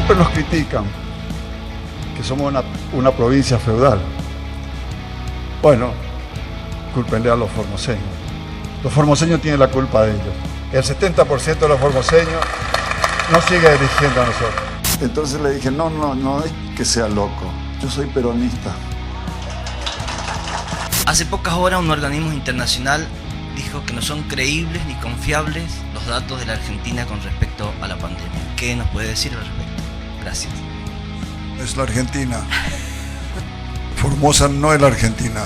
siempre nos critican que somos una provincia feudal. Bueno, cúlpenle a los formoseños. Los formoseños tienen la culpa de ellos. El 70% de los formoseños nos sigue eligiendo a nosotros. Entonces le dije, no es que sea loco. Yo soy peronista. Hace pocas horas un organismo internacional dijo que no son creíbles ni confiables los datos de la Argentina con respecto a la pandemia. ¿Qué nos puede decir al respecto? Gracias. Es la Argentina. Formosa no es la Argentina.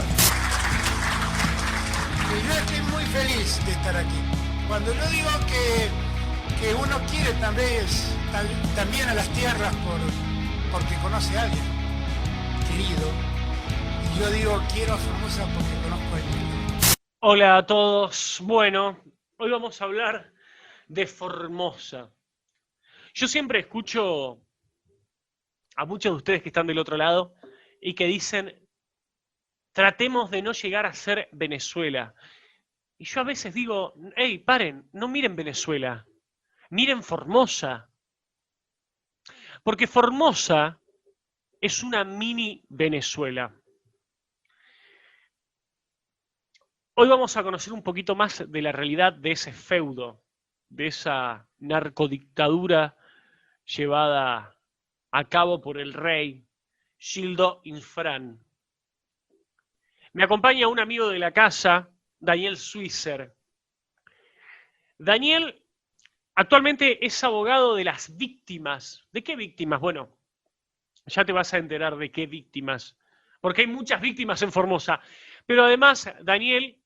Yo estoy muy feliz de estar aquí. Cuando yo digo que uno quiere también a las tierras porque conoce a alguien querido, y yo digo quiero a Formosa porque conozco a alguien. Hola a todos. Bueno, hoy vamos a hablar de Formosa. Yo siempre escucho a muchos de ustedes que están del otro lado y que dicen, tratemos de no llegar a ser Venezuela. Y yo a veces digo, hey, paren, no miren Venezuela, miren Formosa. Porque Formosa es una mini Venezuela. Hoy vamos a conocer un poquito más de la realidad de ese feudo, de esa narcodictadura llevada a cabo por el rey Gildo Infran. Me acompaña un amigo de la casa, Daniel Swisher. Daniel actualmente es abogado de las víctimas. ¿De qué víctimas? Bueno, ya te vas a enterar de qué víctimas, porque hay muchas víctimas en Formosa. Pero además, Daniel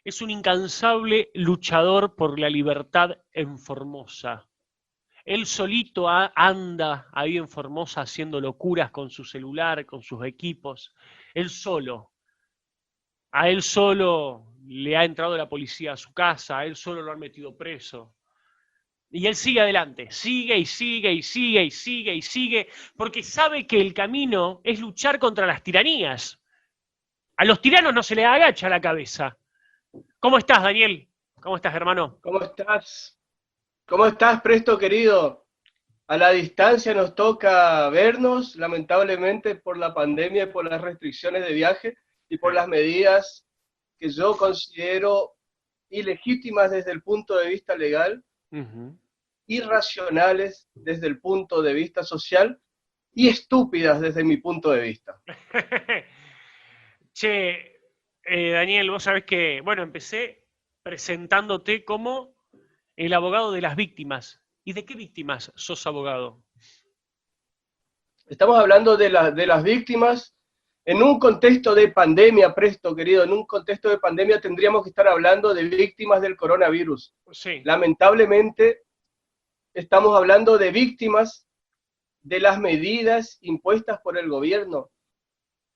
es un incansable luchador por la libertad en Formosa. Él solito anda ahí en Formosa haciendo locuras con su celular, con sus equipos. Él solo. A él solo le ha entrado la policía a su casa, a él solo lo han metido preso. Y él sigue adelante, sigue y sigue y sigue y sigue y sigue, porque sabe que el camino es luchar contra las tiranías. A los tiranos no se les agacha la cabeza. ¿Cómo estás, Daniel? ¿Cómo estás, hermano? ¿Cómo estás? ¿Cómo estás, Presto, querido? A la distancia nos toca vernos, lamentablemente por la pandemia y por las restricciones de viaje y por las medidas que yo considero ilegítimas desde el punto de vista legal, irracionales desde el punto de vista social y estúpidas desde mi punto de vista. Che, Daniel, vos sabés que, bueno, empecé presentándote como el abogado de las víctimas. ¿Y de qué víctimas sos abogado? Estamos hablando de las víctimas en un contexto de pandemia, Presto, querido. En un contexto de pandemia tendríamos que estar hablando de víctimas del coronavirus. Sí. Lamentablemente, estamos hablando de víctimas de las medidas impuestas por el gobierno,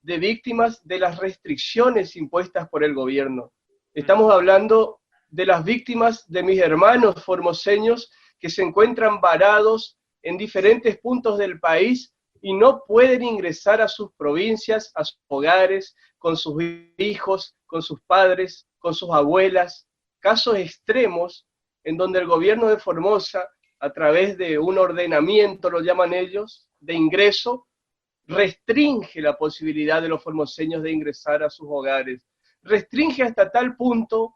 de víctimas de las restricciones impuestas por el gobierno. Estamos hablando de las víctimas de mis hermanos formoseños que se encuentran varados en diferentes puntos del país y no pueden ingresar a sus provincias, a sus hogares, con sus hijos, con sus padres, con sus abuelas. Casos extremos en donde el gobierno de Formosa, a través de un ordenamiento, lo llaman ellos, de ingreso, restringe la posibilidad de los formoseños de ingresar a sus hogares. Restringe hasta tal punto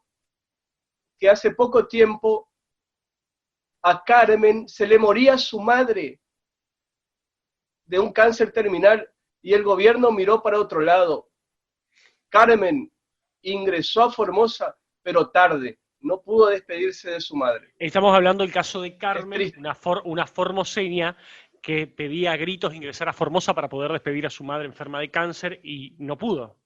que hace poco tiempo a Carmen se le moría su madre de un cáncer terminal y el gobierno miró para otro lado. Carmen ingresó a Formosa, pero tarde, no pudo despedirse de su madre. Estamos hablando del caso de Carmen, una formoseña que pedía a gritos ingresar a Formosa para poder despedir a su madre enferma de cáncer y no pudo.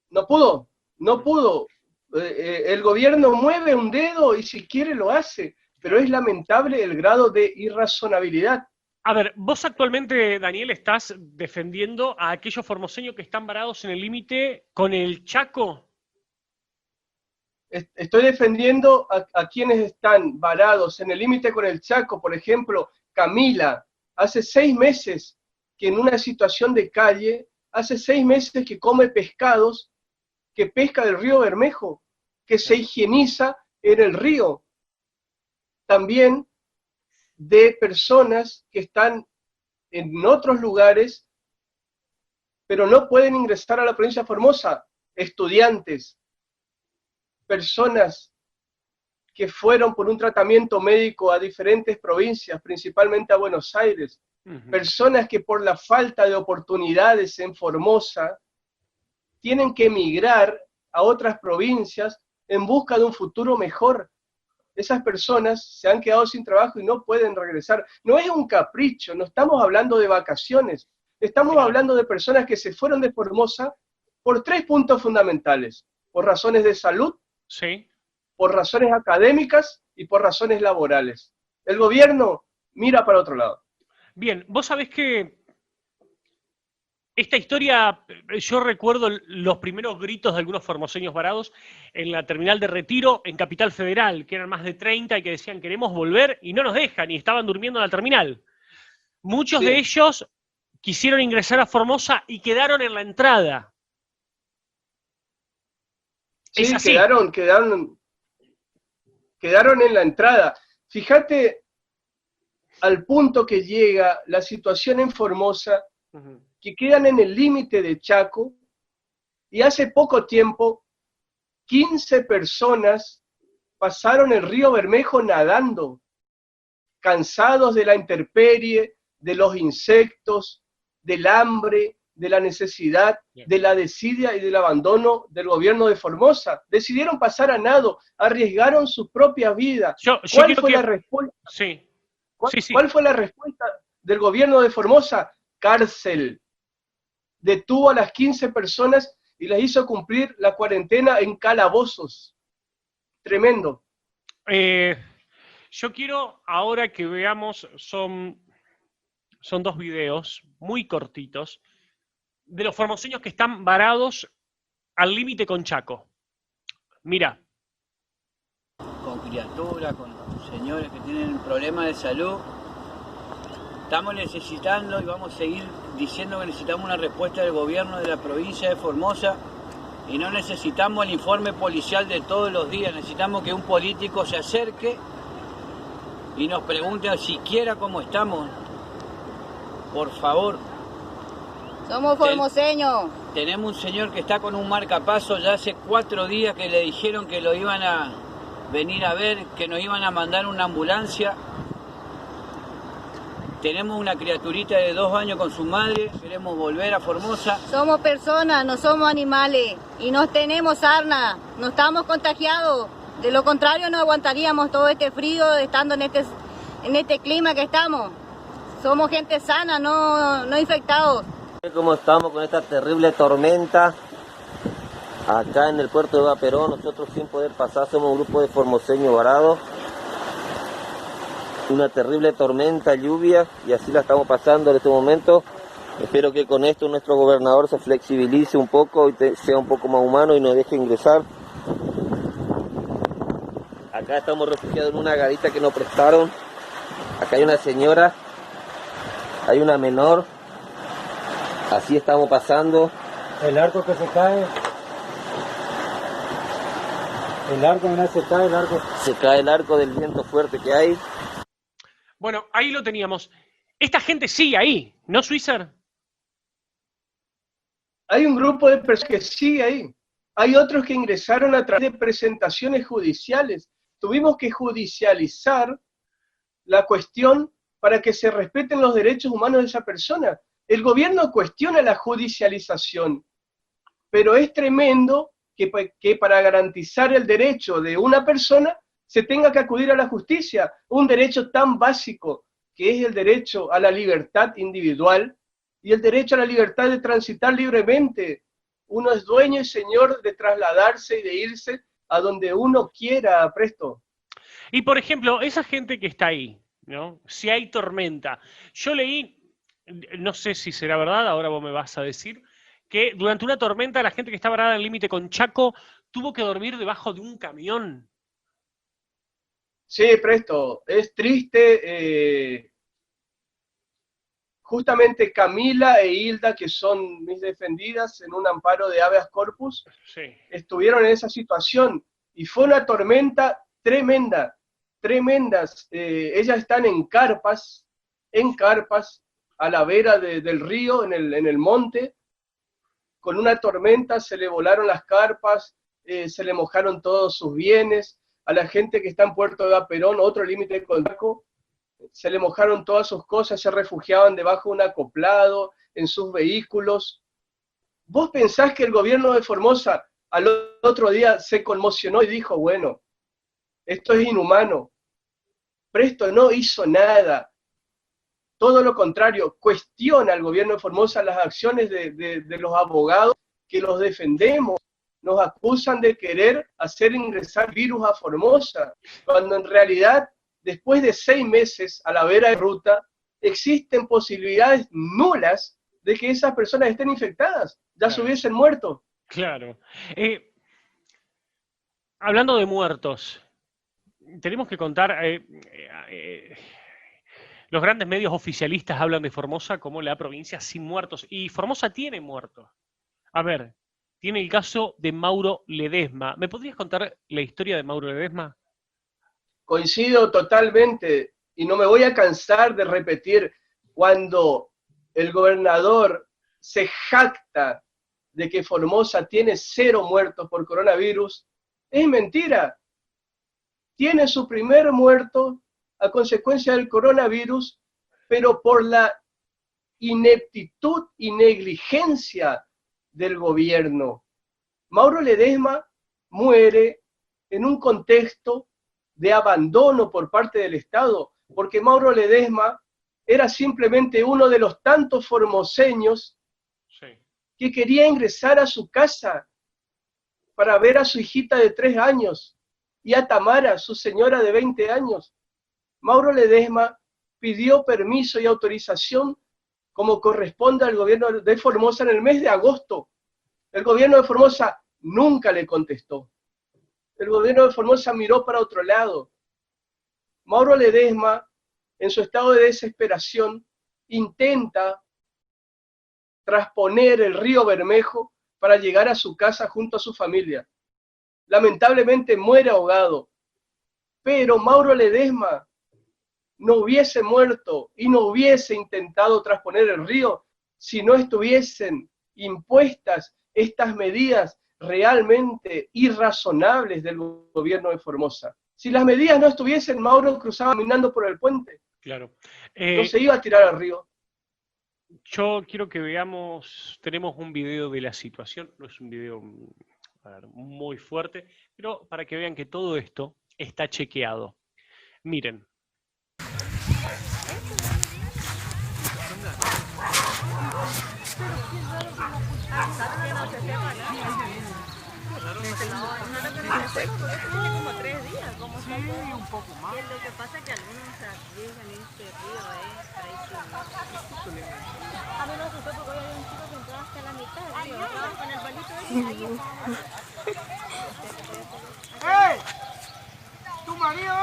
No pudo. El gobierno mueve un dedo y si quiere lo hace, pero es lamentable el grado de irrazonabilidad. A ver, vos actualmente, Daniel, estás defendiendo a aquellos formoseños que están varados en el límite con el Chaco. Estoy defendiendo a quienes están varados en el límite con el Chaco, por ejemplo, Camila, hace 6 meses que en una situación de calle, hace 6 meses que come pescados, que pesca del río Bermejo, que se higieniza en el río. También de personas que están en otros lugares, pero no pueden ingresar a la provincia de Formosa. Estudiantes, personas que fueron por un tratamiento médico a diferentes provincias, principalmente a Buenos Aires, personas que por la falta de oportunidades en Formosa tienen que emigrar a otras provincias en busca de un futuro mejor. Esas personas se han quedado sin trabajo y no pueden regresar. No es un capricho, no estamos hablando de vacaciones, estamos hablando de personas que se fueron de Formosa por 3 puntos fundamentales: por razones de salud, Sí. por razones académicas y por razones laborales. El gobierno mira para otro lado. Bien, vos sabés que esta historia, yo recuerdo los primeros gritos de algunos formoseños varados en la terminal de Retiro, en Capital Federal, que eran más de 30 y que decían queremos volver y no nos dejan, y estaban durmiendo en la terminal. Muchos de ellos quisieron ingresar a Formosa y quedaron en la entrada. Sí, ¿Es así? quedaron en la entrada. Fíjate al punto que llega la situación en Formosa, que quedan en el límite de Chaco, y hace poco tiempo 15 personas pasaron el río Bermejo nadando, cansados de la intemperie, de los insectos, del hambre, de la necesidad, de la desidia y del abandono del gobierno de Formosa. Decidieron pasar a nado, arriesgaron su propia vida. ¿Cuál fue la respuesta? Sí. ¿Cuál fue la respuesta del gobierno de Formosa? Cárcel. Detuvo a las 15 personas y les hizo cumplir la cuarentena en calabozos. Tremendo. Yo quiero ahora que veamos, son 2 videos muy cortitos, de los formoseños que están varados al límite con Chaco. Mira. Con criaturas, con señores que tienen problemas de salud. Estamos necesitando y vamos a seguir diciendo que necesitamos una respuesta del gobierno de la provincia de Formosa, y no necesitamos el informe policial de todos los días, necesitamos que un político se acerque y nos pregunte siquiera cómo estamos. Por favor. Somos formoseños. Tenemos un señor que está con un marcapaso ya hace 4 días, que le dijeron que lo iban a venir a ver, que nos iban a mandar una ambulancia. Tenemos una criaturita de 2 años con su madre, queremos volver a Formosa. Somos personas, no somos animales, y no tenemos sarna, no estamos contagiados. De lo contrario no aguantaríamos todo este frío estando en este clima que estamos. Somos gente sana, no infectados. Como estamos con esta terrible tormenta acá en el puerto de Vaperó, nosotros sin poder pasar, somos un grupo de formoseños varados. Una terrible tormenta, lluvia, y así la estamos pasando en este momento. Espero que con esto nuestro gobernador se flexibilice un poco y sea un poco más humano y nos deje ingresar. Acá estamos refugiados en una garita que nos prestaron. Acá hay una señora, hay una menor. Así estamos pasando. El arco que se cae. El arco no se cae, el arco. Se cae el arco del viento fuerte que hay. Bueno, ahí lo teníamos. Esta gente sigue ahí, ¿no, Swisher? Hay un grupo de personas que sigue ahí. Hay otros que ingresaron a través de presentaciones judiciales. Tuvimos que judicializar la cuestión para que se respeten los derechos humanos de esa persona. El gobierno cuestiona la judicialización, pero es tremendo que para garantizar el derecho de una persona se tenga que acudir a la justicia, un derecho tan básico que es el derecho a la libertad individual y el derecho a la libertad de transitar libremente. Uno es dueño y señor de trasladarse y de irse a donde uno quiera, Presto. Y por ejemplo, esa gente que está ahí, ¿no? Si hay tormenta. Yo leí, no sé si será verdad, ahora vos me vas a decir, que durante una tormenta la gente que estaba varada en el límite con Chaco tuvo que dormir debajo de un camión. Sí, Presto, es triste. Justamente Camila e Hilda, que son mis defendidas en un amparo de habeas corpus, sí, estuvieron en esa situación y fue una tormenta tremenda, tremendas. Ellas están en carpas, a la vera del río, en el monte. Con una tormenta se le volaron las carpas, se le mojaron todos sus bienes. A la gente que está en Puerto de Aperón, otro límite con Chaco, se le mojaron todas sus cosas, se refugiaban debajo de un acoplado, en sus vehículos. ¿Vos pensás que el gobierno de Formosa al otro día se conmocionó y dijo, bueno, esto es inhumano? Presto no hizo nada. Todo lo contrario, cuestiona al gobierno de Formosa las acciones de los abogados que los defendemos. Nos acusan de querer hacer ingresar virus a Formosa, cuando en realidad, después de 6 meses a la vera de ruta, existen posibilidades nulas de que esas personas estén infectadas, ya se hubiesen muerto. Claro. Hablando de muertos, tenemos que contar, los grandes medios oficialistas hablan de Formosa como la provincia sin muertos, y Formosa tiene muertos. A ver, tiene el caso de Mauro Ledesma. ¿Me podrías contar la historia de Mauro Ledesma? Coincido totalmente, y no me voy a cansar de repetir, cuando el gobernador se jacta de que Formosa tiene 0 muertos por coronavirus, es mentira. Tiene su primer muerto a consecuencia del coronavirus, pero por la ineptitud y negligencia del gobierno. Mauro Ledesma muere en un contexto de abandono por parte del Estado, porque Mauro Ledesma era simplemente uno de los tantos formoseños que quería ingresar a su casa para ver a su hijita de 3 años y a Tamara, su señora de 20 años. Mauro Ledesma pidió permiso y autorización como corresponde al gobierno de Formosa en el mes de agosto. El gobierno de Formosa nunca le contestó. El gobierno de Formosa miró para otro lado. Mauro Ledesma, en su estado de desesperación, intenta trasponer el río Bermejo para llegar a su casa junto a su familia. Lamentablemente muere ahogado, pero Mauro Ledesma no hubiese muerto y no hubiese intentado trasponer el río si no estuviesen impuestas estas medidas realmente irrazonables del gobierno de Formosa. Si las medidas no estuviesen, Mauro cruzaba caminando por el puente. Claro. No se iba a tirar al río. Yo quiero que veamos, tenemos un video de la situación, no es un video muy fuerte, pero para que vean que todo esto está chequeado. Miren. Tiene como 3 días, como sí, un poco más. Lo que pasa es que algunos se arriesgan en este río, traicionero. A mí no se fue porque había un chico que entró hasta la mitad del río, estaba con el balito ese. ¡Ey! ¡Tu marido,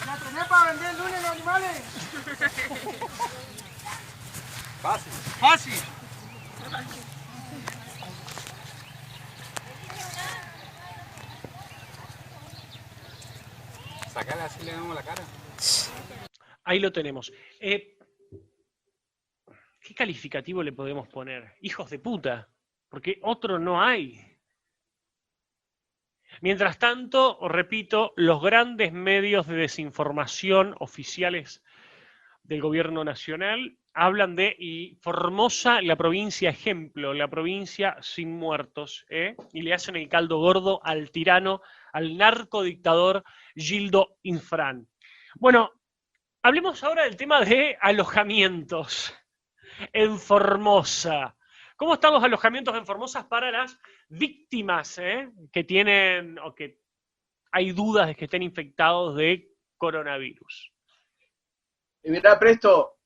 ¿la tenés para vender el lunes los animales? Fácil. Fácil. Sacarle así le damos la cara. Ahí lo tenemos. ¿Qué calificativo le podemos poner? Hijos de puta, porque otro no hay. Mientras tanto, repito, los grandes medios de desinformación oficiales del gobierno nacional hablan de Formosa, la provincia ejemplo, la provincia sin muertos, y le hacen el caldo gordo al tirano, al narcodictador Gildo Infran. Bueno, hablemos ahora del tema de alojamientos en Formosa. ¿Cómo están los alojamientos en Formosa para las víctimas que tienen o que hay dudas de que estén infectados de coronavirus? Y mira, Presto,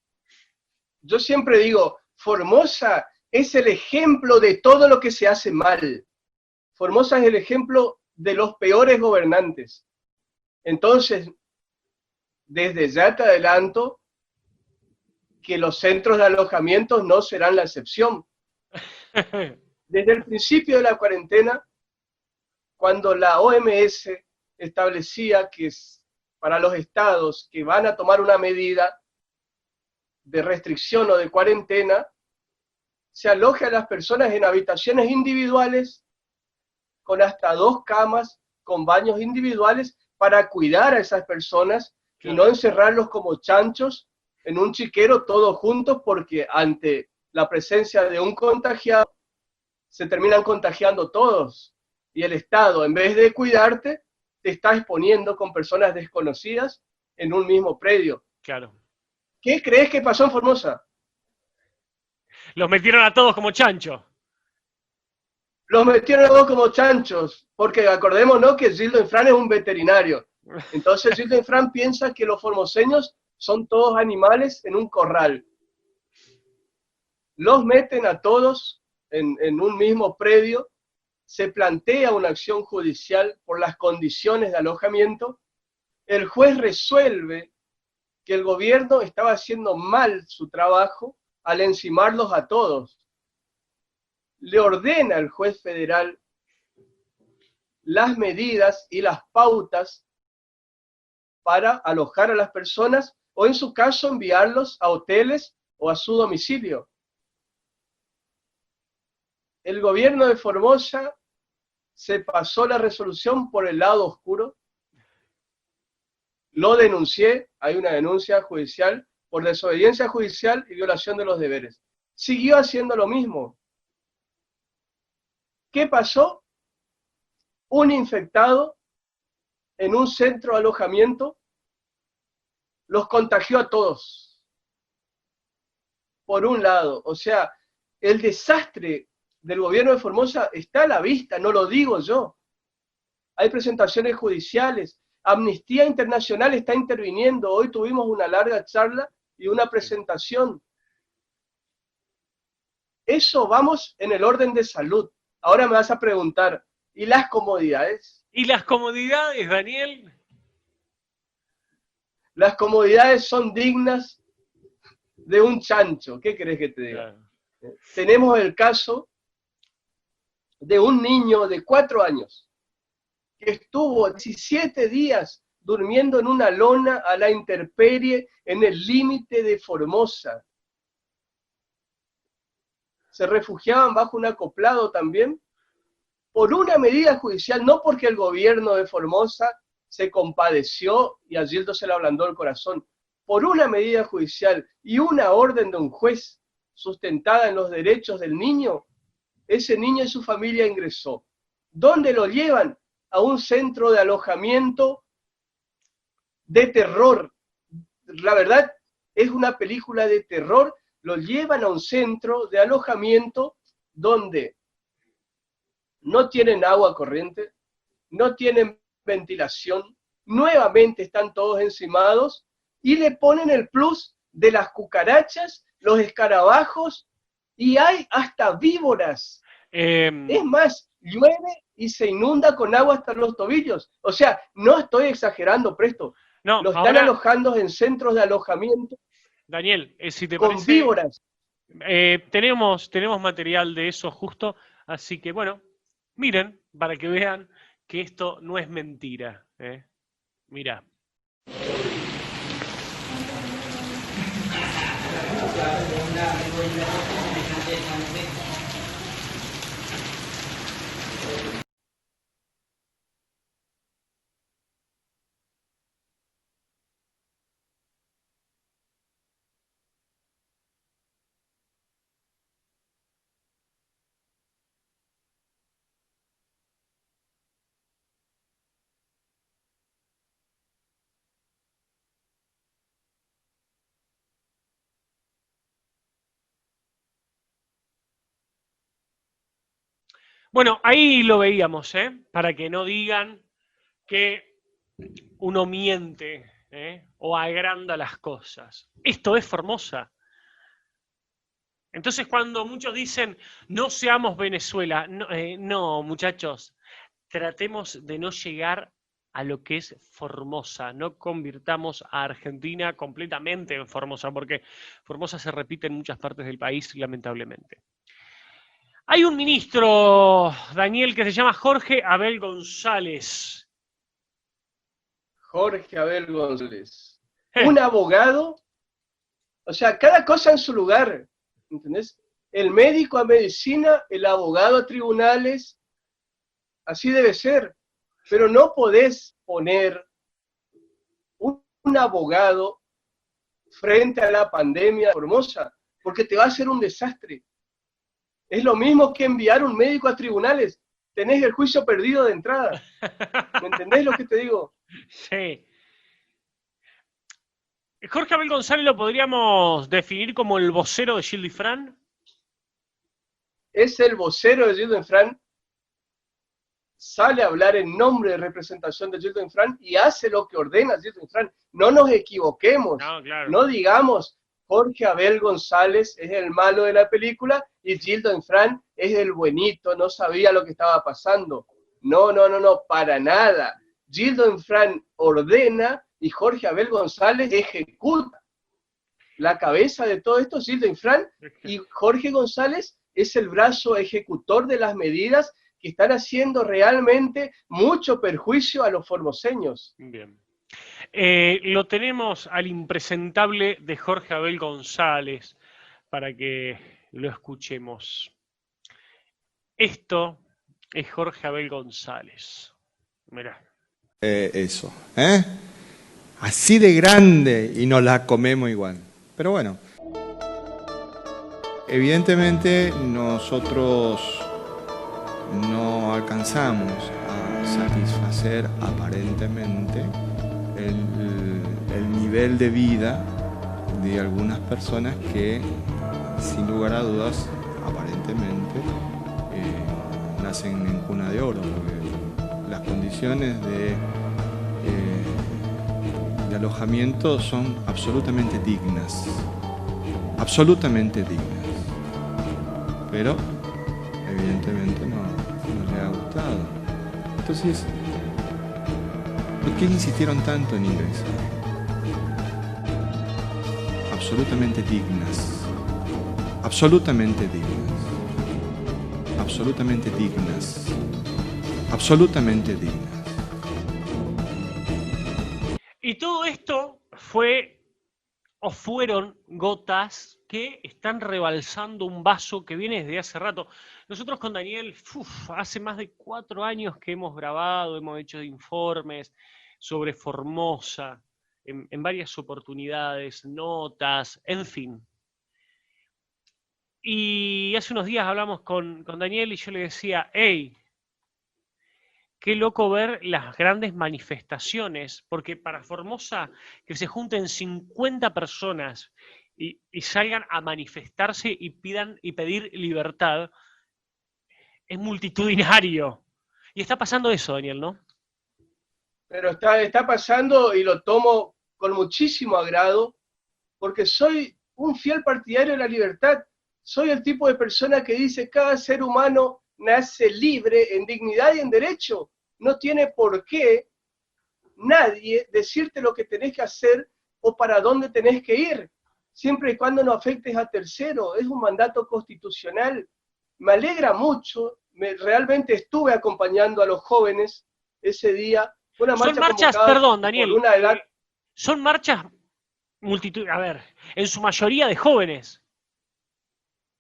yo siempre digo, Formosa es el ejemplo de todo lo que se hace mal. Formosa es el ejemplo de los peores gobernantes. Entonces, desde ya te adelanto que los centros de alojamiento no serán la excepción. Desde el principio de la cuarentena, cuando la OMS establecía que para los estados que van a tomar una medida de restricción o de cuarentena, se aloje a las personas en habitaciones individuales con hasta 2 camas, con baños individuales, para cuidar a esas personas y no encerrarlos como chanchos en un chiquero todos juntos, porque ante la presencia de un contagiado se terminan contagiando todos. Y el Estado, en vez de cuidarte, te está exponiendo con personas desconocidas en un mismo predio. Claro. ¿Qué crees que pasó en Formosa? Los metieron a todos como chancho. Los metieron a todos como chanchos, porque acordémonos que Gildo Infran es un veterinario. Entonces Gildo Infran piensa que los formoseños son todos animales en un corral. Los meten a todos en un mismo predio, se plantea una acción judicial por las condiciones de alojamiento, el juez resuelve que el gobierno estaba haciendo mal su trabajo al encimarlos a todos. Le ordena al juez federal las medidas y las pautas para alojar a las personas, o en su caso enviarlos a hoteles o a su domicilio. El gobierno de Formosa se pasó la resolución por el lado oscuro. Lo denuncié, hay una denuncia judicial por desobediencia judicial y violación de los deberes. Siguió haciendo lo mismo. ¿Qué pasó? Un infectado en un centro de alojamiento los contagió a todos. Por un lado, o sea, el desastre del gobierno de Formosa está a la vista, no lo digo yo. Hay presentaciones judiciales, Amnistía Internacional está interviniendo, hoy tuvimos una larga charla y una presentación. Eso vamos en el orden de salud. Ahora me vas a preguntar, ¿y las comodidades? ¿Y las comodidades, Daniel? Las comodidades son dignas de un chancho. ¿Qué querés que te diga? Claro. Tenemos el caso de un niño de 4 años que estuvo 17 días durmiendo en una lona a la intemperie en el límite de Formosa. Se refugiaban bajo un acoplado también por una medida judicial, no porque el gobierno de Formosa se compadeció y a Gildo se le ablandó el corazón, por una medida judicial y una orden de un juez sustentada en los derechos del niño. Ese niño y su familia ingresó. ¿Dónde lo llevan? A un centro de alojamiento de terror. La verdad, es una película de terror. Lo llevan a un centro de alojamiento donde no tienen agua corriente, no tienen ventilación, nuevamente están todos encimados y le ponen el plus de las cucarachas, los escarabajos, y hay hasta víboras. Es más, llueve y se inunda con agua hasta los tobillos. O sea, no estoy exagerando, Presto. No, lo están alojando en centros de alojamiento. Daniel, si te con parece, víboras. Tenemos material de eso justo, así que bueno, miren, para que vean que esto no es mentira. Mirá. Bueno, ahí lo veíamos, para que no digan que uno miente o agranda las cosas. Esto es Formosa. Entonces cuando muchos dicen, no seamos Venezuela, no, muchachos, tratemos de no llegar a lo que es Formosa, no convirtamos a Argentina completamente en Formosa, porque Formosa se repite en muchas partes del país, lamentablemente. Hay un ministro, Daniel, que se llama Jorge Abel González. Jorge Abel González. Un abogado, o sea, cada cosa en su lugar, ¿entendés? El médico a medicina, el abogado a tribunales, así debe ser. Pero no podés poner un abogado frente a la pandemia de Formosa, porque te va a hacer un desastre. Es lo mismo que enviar un médico a tribunales. Tenés el juicio perdido de entrada. ¿Me entendés lo que te digo? Sí. Jorge Abel González lo podríamos definir como el vocero de Gildo y Fran. Es el vocero de Gildo y Fran, sale a hablar en nombre de representación de Gildo y Fran y hace lo que ordena Gildo y Fran. No nos equivoquemos, No, claro. no digamos Jorge Abel González es el malo de la película y Gildo y Fran es el buenito, no sabía lo que estaba pasando. No, para nada. Gildo y Fran ordena y Jorge Abel González ejecuta. La cabeza de todo esto es Gildo y Fran, y Jorge González es el brazo ejecutor de las medidas que están haciendo realmente mucho perjuicio a los formoseños. Bien. Lo tenemos al impresentable de Jorge Abel González para que lo escuchemos. Esto es Jorge Abel González. Mirá. Eso, ¿eh? Así de grande y nos la comemos igual. Pero bueno, evidentemente nosotros no alcanzamos a satisfacer aparentemente el nivel de vida de algunas personas que, sin lugar a dudas, aparentemente nacen en cuna de oro, porque las condiciones de alojamiento son absolutamente dignas, pero evidentemente no le ha gustado. Entonces, ¿por qué insistieron tanto en ingresar? Absolutamente dignas, absolutamente dignas, absolutamente dignas, absolutamente dignas. Y todo esto fue o fueron gotas que están rebalsando un vaso que viene desde hace rato. Nosotros con Daniel, hace más de 4 años que hemos grabado, hemos hecho informes sobre Formosa en varias oportunidades, notas, en fin. Y hace unos días hablamos con Daniel y yo le decía, hey, qué loco ver las grandes manifestaciones, porque para Formosa que se junten 50 personas y salgan a manifestarse y pedir libertad, es multitudinario. Y está pasando eso, Daniel, ¿no? Pero está pasando y lo tomo con muchísimo agrado, porque soy un fiel partidario de la libertad. Soy el tipo de persona que dice cada ser humano nace libre en dignidad y en derecho. No tiene por qué nadie decirte lo que tenés que hacer o para dónde tenés que ir, siempre y cuando no afectes a terceros. Es un mandato constitucional. Me alegra mucho, realmente estuve acompañando a los jóvenes ese día. Una marcha son marchas, perdón, Daniel, una edad, son marchas a ver, en su mayoría de jóvenes.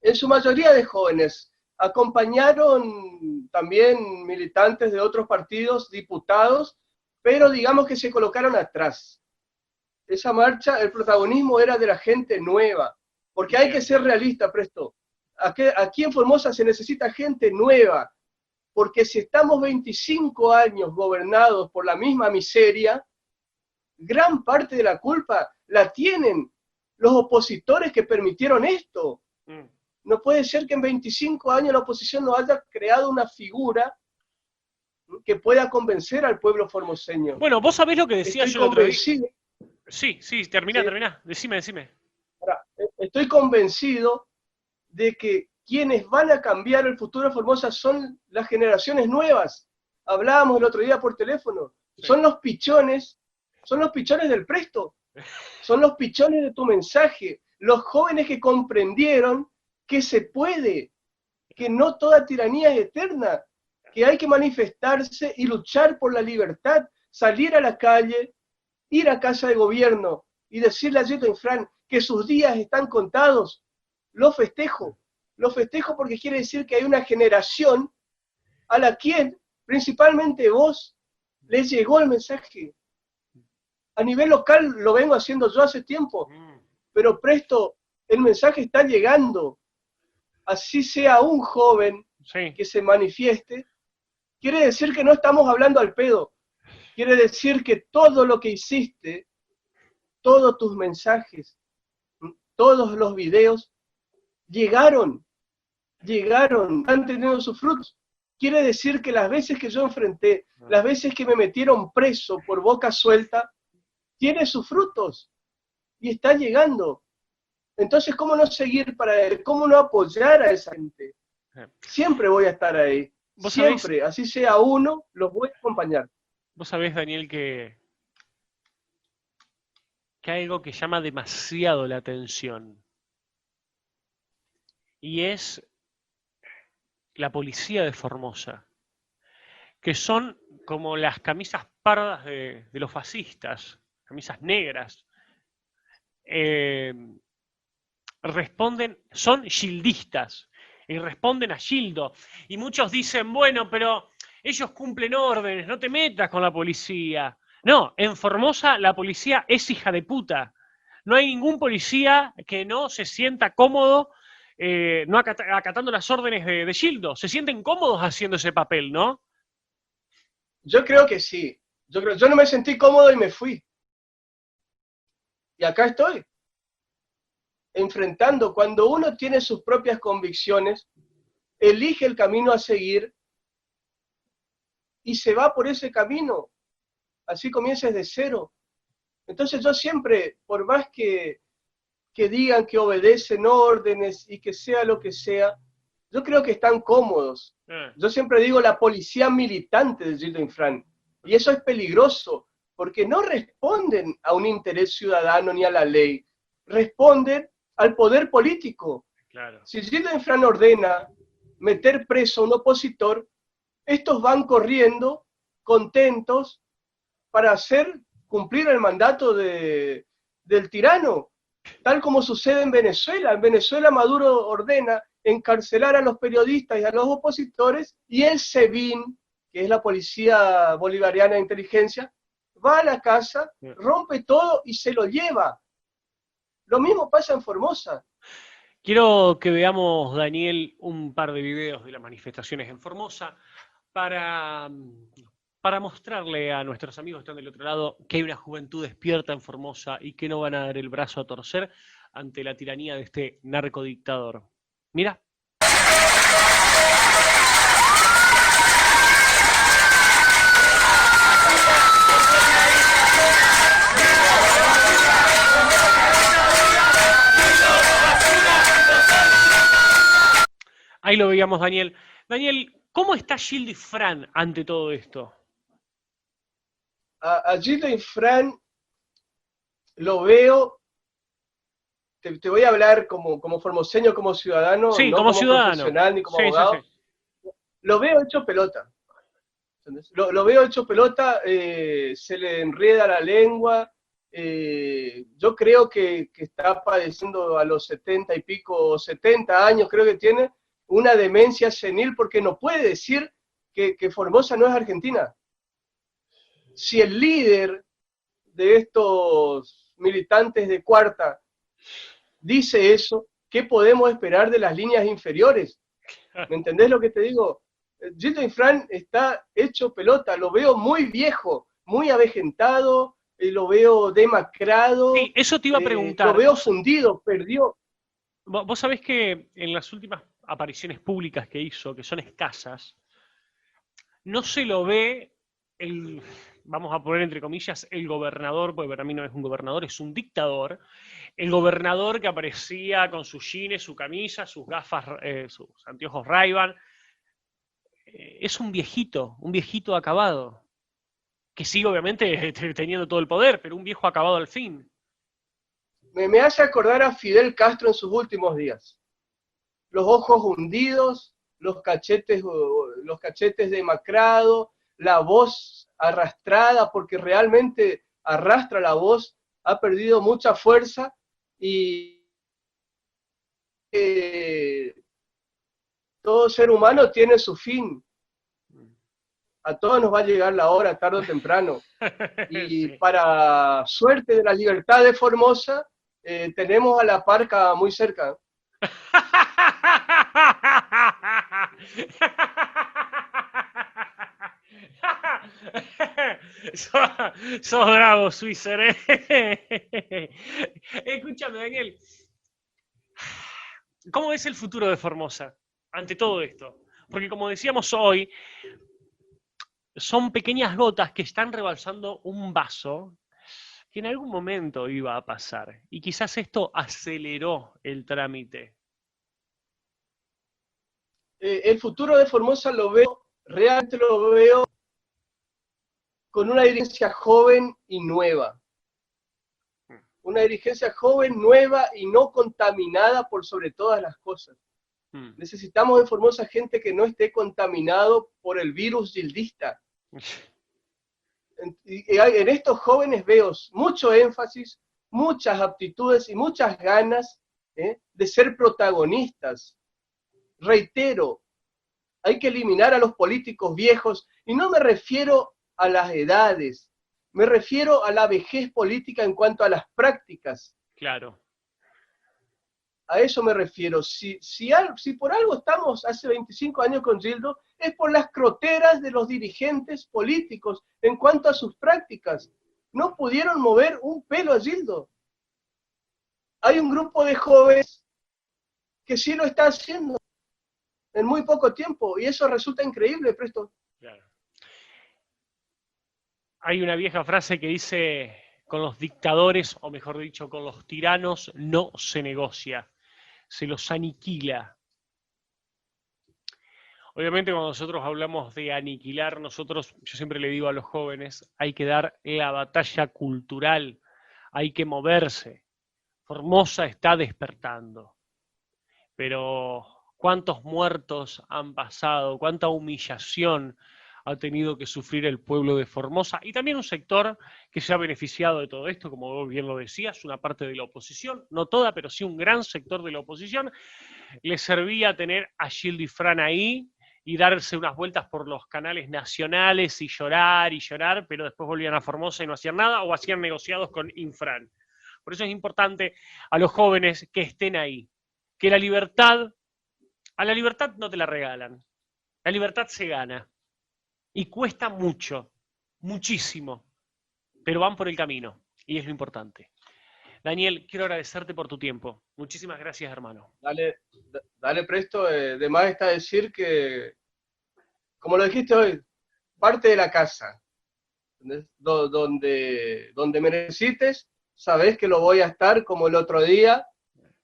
En su mayoría de jóvenes. Acompañaron también militantes de otros partidos, diputados, pero digamos que se colocaron atrás. Esa marcha, el protagonismo era de la gente nueva, porque hay que ser realista, Presto. Aquí en Formosa se necesita gente nueva, porque si estamos 25 años gobernados por la misma miseria, gran parte de la culpa la tienen los opositores que permitieron esto. No puede ser que en 25 años la oposición no haya creado una figura que pueda convencer al pueblo formoseño. Bueno, vos sabés lo que decía yo el otro día. Sí, termina. Decime. Ahora, estoy convencido de que quienes van a cambiar el futuro de Formosa son las generaciones nuevas. Hablábamos el otro día por teléfono. Sí. Son los pichones del Presto. Son los pichones de tu mensaje. Los jóvenes que comprendieron que se puede, que no toda tiranía es eterna, que hay que manifestarse y luchar por la libertad, salir a la calle, ir a Casa de Gobierno y decirle a Gildo Infran que sus días están contados, lo festejo porque quiere decir que hay una generación a la quien, principalmente vos, les llegó el mensaje. A nivel local lo vengo haciendo yo hace tiempo, pero presto, el mensaje está llegando. Así sea un joven que se manifieste, quiere decir que no estamos hablando al pedo. Quiere decir que todo lo que hiciste, todos tus mensajes, todos los videos, llegaron, han tenido sus frutos. Quiere decir que las veces que yo enfrenté, las veces que me metieron preso por boca suelta, tiene sus frutos y está llegando. Entonces, ¿cómo no seguir para él? ¿Cómo no apoyar a esa gente? Siempre voy a estar ahí. Siempre, así sea uno, los voy a acompañar. Vos sabés, Daniel, que hay algo que llama demasiado la atención. Y es la policía de Formosa, que son como las camisas pardas de los fascistas, camisas negras. Son gildistas y responden a Gildo. Y muchos dicen, bueno, pero ellos cumplen órdenes, no te metas con la policía. No, en Formosa la policía es hija de puta. No hay ningún policía que no se sienta cómodo no acatando las órdenes de Gildo. Se sienten cómodos haciendo ese papel, ¿no? Yo creo que sí. Yo no me sentí cómodo y me fui. Y acá estoy. Enfrentando. Cuando uno tiene sus propias convicciones, elige el camino a seguir y se va por ese camino. Así comienzas de cero. Entonces yo siempre, por más que digan que obedecen órdenes y que sea lo que sea, yo creo que están cómodos. Yo siempre digo la policía militante de Gildo Infran. Y eso es peligroso, porque no responden a un interés ciudadano ni a la ley. Responden al poder político. Claro. Si Gildo Infran ordena meter preso a un opositor, estos van corriendo, contentos, para hacer cumplir el mandato del tirano, tal como sucede en Venezuela. En Venezuela Maduro ordena encarcelar a los periodistas y a los opositores, y el SEBIN, que es la Policía Bolivariana de Inteligencia, va a la casa, rompe todo y se lo lleva. Lo mismo pasa en Formosa. Quiero que veamos, Daniel, un par de videos de las manifestaciones en Formosa para mostrarle a nuestros amigos que están del otro lado que hay una juventud despierta en Formosa y que no van a dar el brazo a torcer ante la tiranía de este narcodictador. Mira. Ahí lo veíamos, Daniel. Daniel, ¿cómo está Gildo Infran ante todo esto? A Gildo Infran lo veo, te voy a hablar como formoseño, como ciudadano, sí, no como ciudadano, profesional ni como abogado. Sí. Lo veo hecho pelota. Lo veo hecho pelota, se le enreda la lengua. Yo creo que está padeciendo a los 70 y pico, 70 años creo que tiene, una demencia senil, porque no puede decir que Formosa no es Argentina. Si el líder de estos militantes de Cuarta dice eso, ¿qué podemos esperar de las líneas inferiores? ¿Me entendés lo que te digo? Gildo Infran está hecho pelota, lo veo muy viejo, muy avejentado, lo veo demacrado. Sí, eso te iba a preguntar. Lo veo fundido, perdió. Vos sabés que en las últimas apariciones públicas que hizo, que son escasas, no se lo ve vamos a poner entre comillas, el gobernador, porque para mí no es un gobernador, es un dictador, el gobernador que aparecía con sus jeans, su camisa, sus gafas, sus anteojos Ray-Ban. Es un viejito acabado, que sigue obviamente teniendo todo el poder, pero un viejo acabado al fin. Me hace acordar a Fidel Castro en sus últimos días. Los ojos hundidos, los cachetes demacrados, la voz arrastrada, porque realmente arrastra la voz, ha perdido mucha fuerza y todo ser humano tiene su fin. A todos nos va a llegar la hora, tarde o temprano. Y Sí. para suerte de la libertad de Formosa, tenemos a la parca muy cerca. Sos bravo, Swisher, ¿eh? Escúchame, Daniel. ¿Cómo ves el futuro de Formosa ante todo esto? Porque como decíamos hoy, son pequeñas gotas que están rebalsando un vaso que en algún momento iba a pasar. Y quizás esto aceleró el trámite. El futuro de Formosa realmente lo veo con una dirigencia joven y nueva. Una dirigencia joven, nueva y no contaminada por sobre todas las cosas. Necesitamos en Formosa gente que no esté contaminado por el virus gildista. En estos jóvenes veo mucho énfasis, muchas aptitudes y muchas ganas de ser protagonistas. Reitero, hay que eliminar a los políticos viejos, y no me refiero a las edades, me refiero a la vejez política en cuanto a las prácticas. Claro. A eso me refiero. Si por algo estamos hace 25 años con Gildo, es por las croteras de los dirigentes políticos en cuanto a sus prácticas. No pudieron mover un pelo a Gildo. Hay un grupo de jóvenes que sí lo está haciendo en muy poco tiempo, y eso resulta increíble, Presto. Claro. Hay una vieja frase que dice, con los dictadores, o mejor dicho, con los tiranos no se negocia, se los aniquila. Obviamente cuando nosotros hablamos de aniquilar, yo siempre le digo a los jóvenes, hay que dar la batalla cultural, hay que moverse. Formosa está despertando, pero ¿cuántos muertos han pasado? ¿Cuánta humillación ha tenido que sufrir el pueblo de Formosa? Y también un sector que se ha beneficiado de todo esto, como vos bien lo decías, una parte de la oposición, no toda, pero sí un gran sector de la oposición. Le servía tener a Gildo y Fran ahí y darse unas vueltas por los canales nacionales y llorar, pero después volvían a Formosa y no hacían nada, o hacían negociados con Infran. Por eso es importante a los jóvenes que estén ahí, que a la libertad no te la regalan, la libertad se gana. Y cuesta mucho, muchísimo, pero van por el camino, y es lo importante. Daniel, quiero agradecerte por tu tiempo. Muchísimas gracias, hermano. Dale Presto, de más está decir que, como lo dijiste hoy, parte de la casa, donde me necesites, sabes que lo voy a estar como el otro día,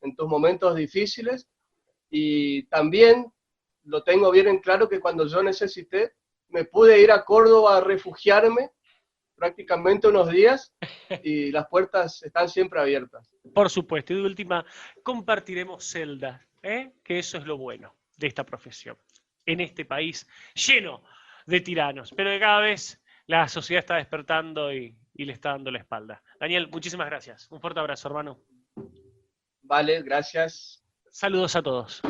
en tus momentos difíciles, y también lo tengo bien en claro que cuando yo necesité, me pude ir a Córdoba a refugiarme prácticamente unos días, y las puertas están siempre abiertas. Por supuesto, y de última, compartiremos celdas, que eso es lo bueno de esta profesión, en este país lleno de tiranos, pero que cada vez la sociedad está despertando y le está dando la espalda. Daniel, muchísimas gracias. Un fuerte abrazo, hermano. Vale, gracias. Saludos a todos.